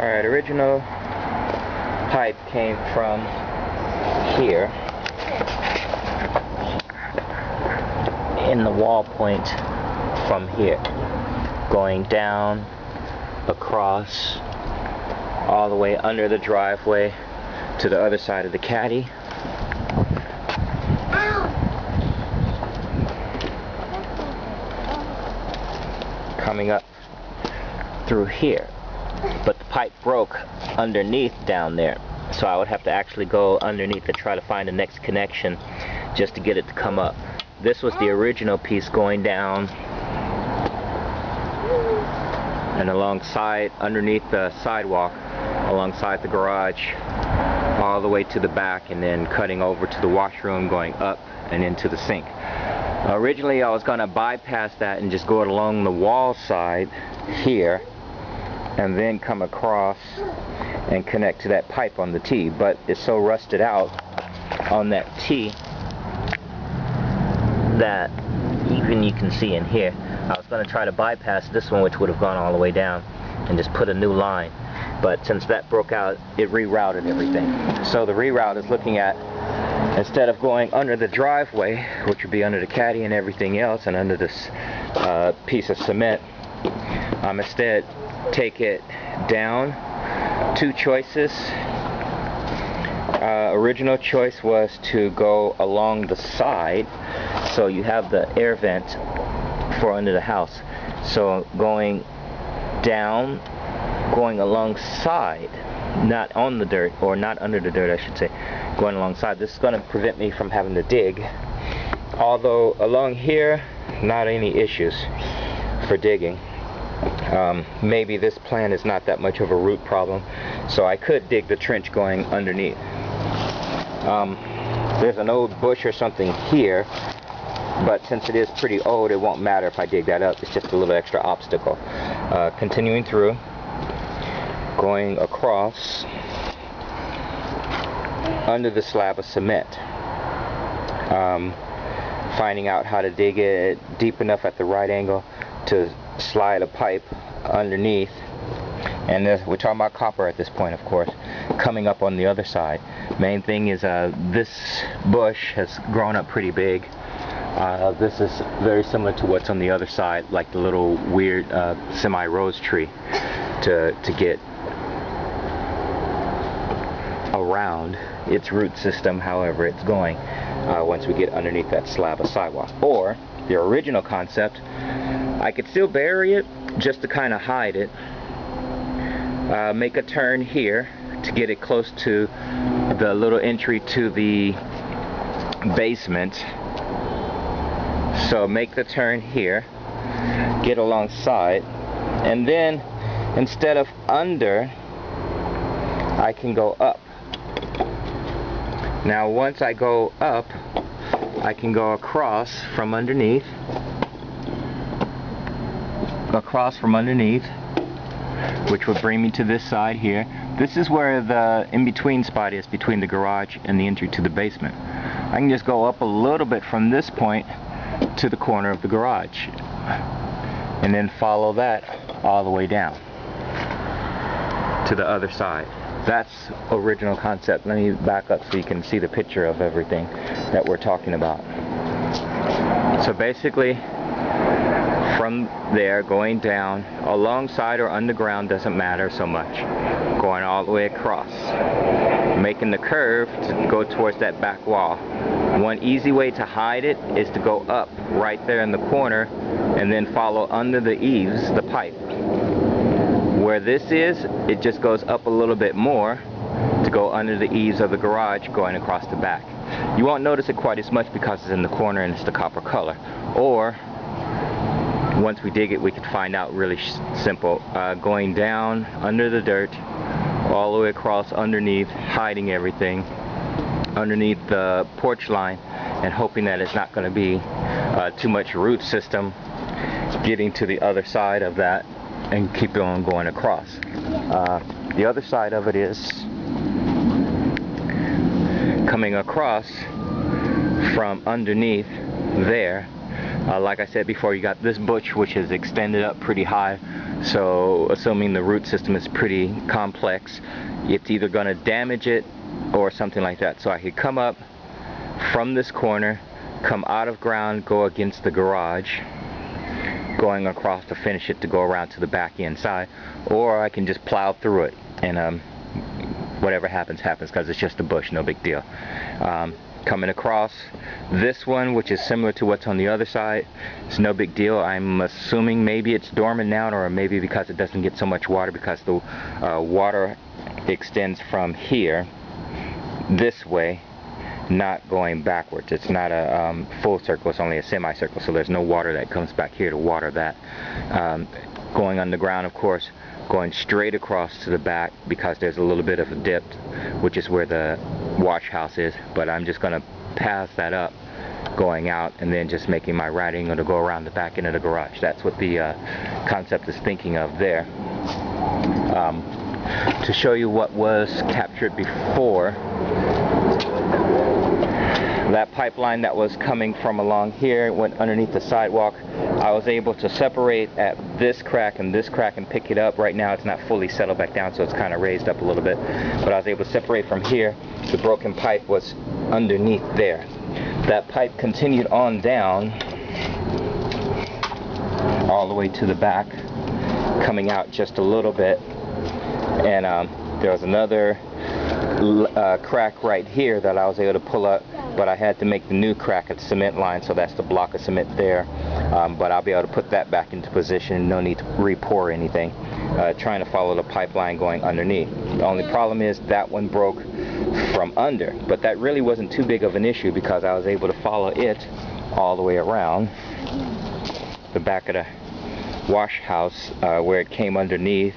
Alright, original pipe came from here in the wall point from here, going down, across, all the way under the driveway to the other side of the caddy. Coming up through here, but the pipe broke underneath down there, so I would have to actually go underneath to try to find the next connection just to get it to come up. This was the original piece going down and alongside, underneath the sidewalk, alongside the garage, all the way to the back, and then cutting over to the washroom, going up and into the sink. Originally I was going to bypass that and just go along the wall side here and then come across and connect to that pipe on the T, but it's so rusted out on that T that even you can see in here, I was going to try to bypass this one, which would have gone all the way down, and just put a new line, but since that broke out, it rerouted everything. So the reroute is looking at, instead of going under the driveway, which would be under the caddy and everything else, and under this piece of cement, I'm instead take it down. Two choices. Original choice was to go along the side, so you have the air vent for under the house. So going down, going alongside, not on the dirt, or not under the dirt I should say, going alongside. This is going to prevent me from having to dig, although along here not any issues for digging. Maybe this plan is not that much of a root problem, so I could dig the trench going underneath. There's an old bush or something here, but since it is pretty old, it won't matter if I dig that up. It's just a little extra obstacle. Continuing through, going across under the slab of cement, finding out how to dig it deep enough at the right angle to slide a pipe underneath, and we're talking about copper at this point, of course, coming up on the other side. Main thing is this bush has grown up pretty big. This is very similar to what's on the other side, like the little weird semi-rose tree, to get around its root system, however it's going, once we get underneath that slab of sidewalk. Or the original concept, I could still bury it just to kind of hide it, make a turn here to get it close to the little entry to the basement. So make the turn here, get alongside, and then instead of under, I can go up. Now once I go up, I can go across from underneath, which would bring me to this side here. This is where the in-between spot is between the garage and the entry to the basement. I can just go up a little bit from this point to the corner of the garage, and then follow that all the way down to the other side. That's original concept. Let me back up so you can see the picture of everything that we're talking about. So basically, from there, going down, alongside or underground, doesn't matter so much. Going all the way across, making the curve to go towards that back wall. One easy way to hide it is to go up right there in the corner and then follow under the eaves, the pipe. Where this is, it just goes up a little bit more to go under the eaves of the garage going across the back. You won't notice it quite as much because it's in the corner and it's the copper color. Or once we dig it, we can find out really simple. Going down under the dirt, all the way across underneath, hiding everything underneath the porch line, and hoping that it's not going to be too much root system getting to the other side of that, and keep on going across. The other side of it is coming across from underneath there, Like I said before, you got this bush which is extended up pretty high, so assuming the root system is pretty complex, it's either going to damage it or something like that. So I could come up from this corner, come out of ground, go against the garage, going across to finish it to go around to the back inside, or I can just plow through it and whatever happens happens, because it's just a bush, no big deal. Coming across this one, which is similar to what's on the other side, it's no big deal. I'm assuming maybe it's dormant now, or maybe because it doesn't get so much water, because the water extends from here this way, not going backwards. It's not a full circle, it's only a semicircle, so there's no water that comes back here to water that. Going underground, of course, going straight across to the back, because there's a little bit of a dip, which is where the wash house is, but I'm just going to pass that up going out, and then just making my right angle to go around the back end of the garage. That's what the concept is thinking of there. To show you what was captured before, that pipeline that was coming from along here went underneath the sidewalk. I was able to separate at this crack and pick it up. Right now it's not fully settled back down, so it's kind of raised up a little bit, but I was able to separate from here. The broken pipe was underneath there. That pipe continued on down all the way to the back, coming out just a little bit, and there was another crack right here that I was able to pull up, but I had to make the new crack at the cement line, so that's the block of cement there. But I'll be able to put that back into position, no need to re-pour anything. Trying to follow the pipeline going underneath. The only problem is that one broke from under, but that really wasn't too big of an issue, because I was able to follow it all the way around the back of the wash house where it came underneath,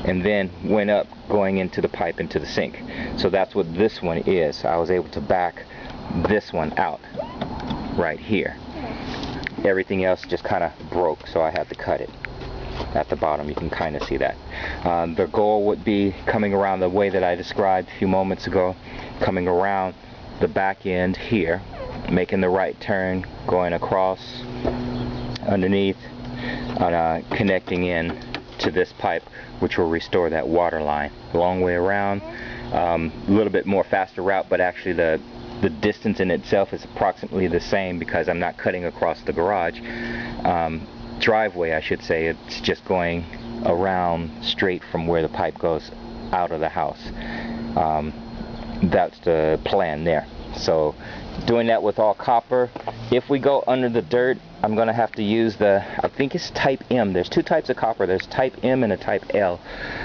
and then went up going into the pipe into the sink. So that's what this one is. I was able to back this one out right here. Everything else just kind of broke, so I had to cut it at the bottom. You can kind of see that. The goal would be coming around the way that I described a few moments ago, coming around the back end here, making the right turn, going across underneath, connecting in to this pipe, which will restore that water line. A long way around, a little bit more faster route, but actually the distance in itself is approximately the same, because I'm not cutting across the garage driveway, I should say. It's just going around straight from where the pipe goes out of the house. That's the plan there. So doing that with all copper. If we go under the dirt, I'm going to have to use the, I think it's type M. There's two types of copper. There's type M and a type L.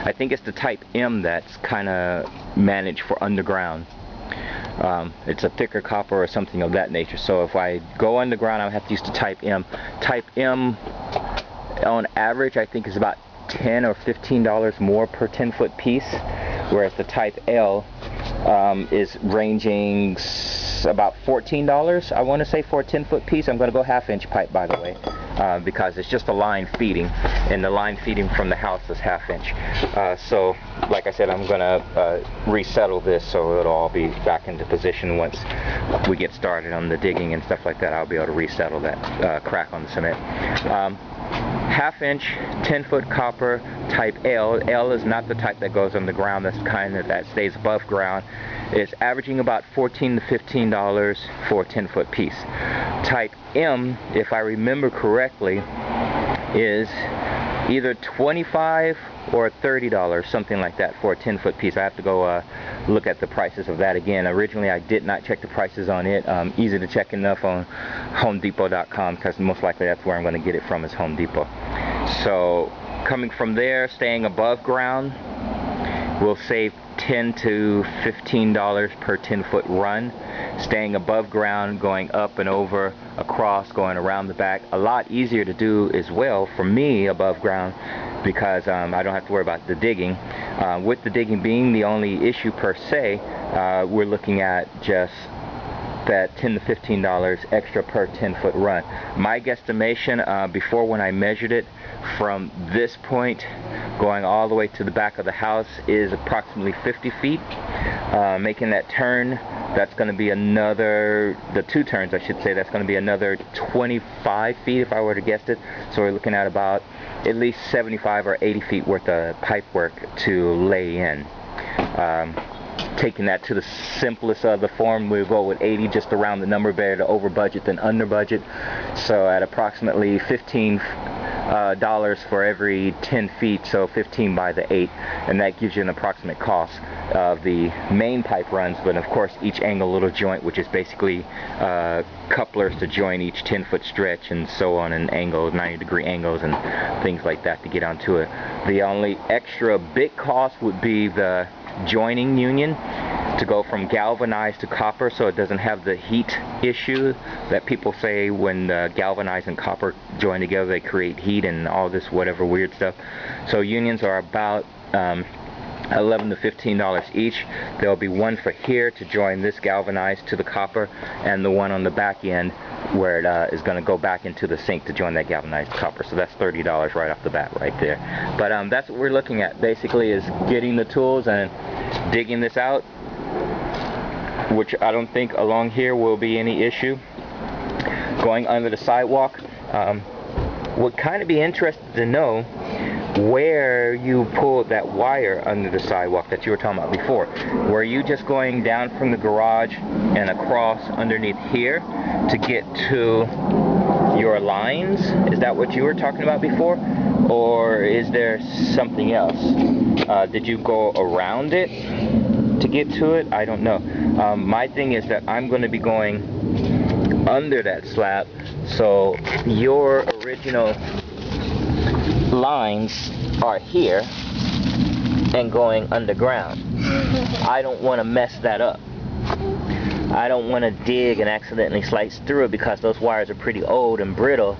I think it's the type M that's kind of managed for underground. It's a thicker copper or something of that nature. So if I go underground, I'll have to use the type M. Type M, on average, I think is about $10 or $15 more per 10-foot piece, whereas the type L is ranging about $14, I want to say, for a 10-foot piece. I'm going to go half-inch pipe, by the way, because it's just a line feeding, and the line feeding from the house is half-inch. So, like I said, I'm going to resettle this so it'll all be back into position once we get started on the digging and stuff like that. I'll be able to resettle that crack on the cement. Half-inch, 10-foot copper, type L. L is not the type that goes on the ground. That's the kind that stays above ground. It's averaging about $14 to $15 for a 10-foot piece. Type M, if I remember correctly, is either $25 or $30, something like that, for a 10-foot piece. I have to go look at the prices of that again. Originally, I did not check the prices on it. Easy to check enough on HomeDepot.com, because most likely that's where I'm going to get it from, is Home Depot. So coming from there, staying above ground, will save $10 to $15 per 10-foot run. Staying above ground, going up and over, across, going around the back, a lot easier to do as well for me above ground, because I don't have to worry about the digging. With the digging being the only issue per se, we're looking at just that $10 to $15 extra per 10-foot run. My guesstimation before, when I measured it from this point going all the way to the back of the house, is approximately 50 feet. Making that turn, that's going to be another, the 2 turns I should say, that's going to be another 25 feet if I were to guess it. So we're looking at about at least 75 or 80 feet worth of pipe work to lay in. Taking that to the simplest of the form, we'll go with 80, just around the number, better to over budget than under budget. So at approximately $15 for every 10 feet, so 15 by the 8, and that gives you an approximate cost of the main pipe runs. But of course, each angle little joint, which is basically couplers to join each 10-foot stretch, and so on, and angles, 90-degree angles and things like that to get onto it. The only extra big cost would be the joining union to go from galvanized to copper, so it doesn't have the heat issue that people say when galvanized and copper join together, they create heat and all this whatever weird stuff. So unions are about $11 to $15 each. There'll be one for here to join this galvanized to the copper, and the one on the back end where it is going to go back into the sink to join that galvanized copper. So that's $30 right off the bat right there. But that's what we're looking at basically, is getting the tools and digging this out, which I don't think along here will be any issue. Going under the sidewalk, would kind of be interested to know where you pulled that wire under the sidewalk that you were talking about before. Were you just going down from the garage and across underneath here to get to your lines? Is that what you were talking about before? Or is there something else? Did you go around it to get to it? I don't know. My thing is that I'm going to be going under that slab, so your original lines are here and going underground. I don't want to mess that up. I don't want to dig and accidentally slice through it, because those wires are pretty old and brittle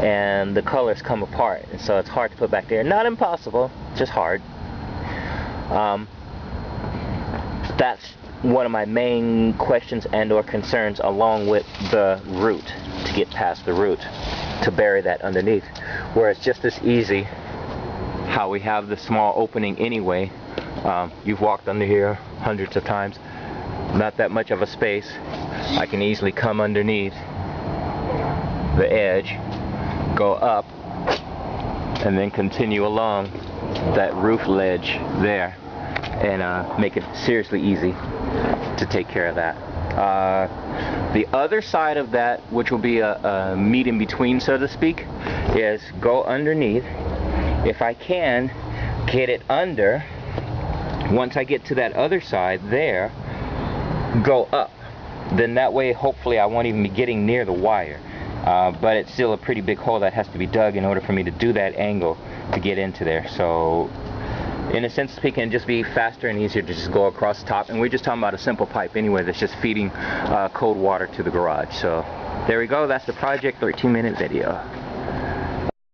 and the colors come apart, and so it's hard to put back there. Not impossible, just hard. That's one of my main questions and or concerns, along with the root, to get past the root, to bury that underneath, where it's just as easy how we have the small opening anyway. You've walked under here hundreds of times, not that much of a space. I can easily come underneath the edge, go up, and then continue along that roof ledge there, and make it seriously easy to take care of that. The other side of that, which will be a meet in between, so to speak, is go underneath. If I can get it under, once I get to that other side there, go up. Then that way, hopefully, I won't even be getting near the wire. But it's still a pretty big hole that has to be dug in order for me to do that angle to get into there. So in a sense speaking, it'd just be faster and easier to just go across the top. And we're just talking about a simple pipe anyway that's just feeding cold water to the garage. So there we go. That's the project 13-minute video.